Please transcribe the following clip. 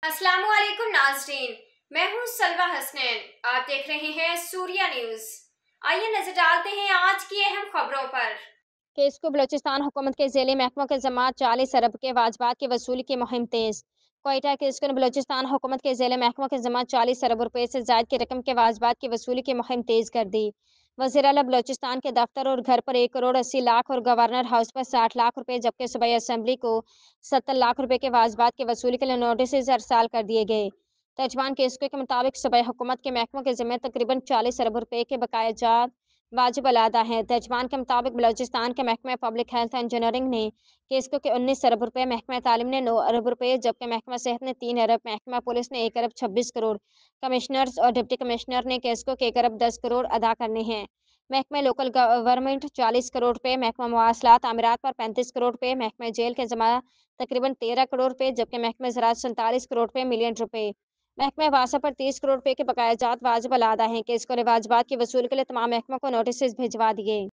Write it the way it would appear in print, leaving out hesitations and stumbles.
अस्सलाम वालेकुम नाज़रीन, मैं हूँ सलवा हसनैन। आप देख रहे हैं सूर्या न्यूज़। आइए नजर डालते हैं आज की अहम खबरों पर। केस को बलूचिस्तान हुकूमत के ज़ेले महकमों के ज़मात 40 अरब के वाजबात की वसूली की मुहिम तेज़। कोयटा केस को बलूचिस्तान हुकूमत के ज़ेले महकमों के ज़मात 40 अरब रुपये से ज़ायद की रकम के वाजबात की वसूली की मुहिम तेज़ कर दी। वज़ीर आला बलूचिस्तान के दफ्तर और घर पर 1 करोड़ 80 लाख और गवर्नर हाउस पर 60 लाख रुपये, जबकि सूबाई असम्बली को 70 लाख रुपये के वाजबात की वसूली के लिए नोटिस अरसाल कर दिए गए। तर्जमान केसको के मुताबिक सूबाई हुकूमत के महकमों के ज़िम्मे तकरीबन 40 अरब रुपये के बकाया जात वाजिब अलादा है। तर्जमान के मुताबिक बलूचिस्तान के महकमे पब्लिक हेल्थ एंड इंजीनियरिंग ने केसको के 19 अरब रुपये, महकमा तालीम ने 9 अरब रुपये, जबकि महकमा सेहत ने 3 अरब, महकमा पुलिस ने 1 अरब 26 करोड़, कमिश्नर्स और डिप्टी कमिश्नर ने केसको के 1 अरब 10 करोड़ अदा करने हैं। महकमा लोकल गवर्नमेंट 40 करोड़ रुपये, महकमा मवासलात आमिरात पर 35 करोड़ रुपये, महकमा जेल के जमा तकरीबन 13 करोड़ रुपये, जबकि महकमा ज़राअत 47 करोड़ रुपये मिलियन रुपये। महकमा वासा पर 30 करोड़ रुपये के बकाया जात वाजिब अलादा हैं। केस को वाजबात की वसूली के लिए तमाम महकमों को नोटिस भिजवा दिए।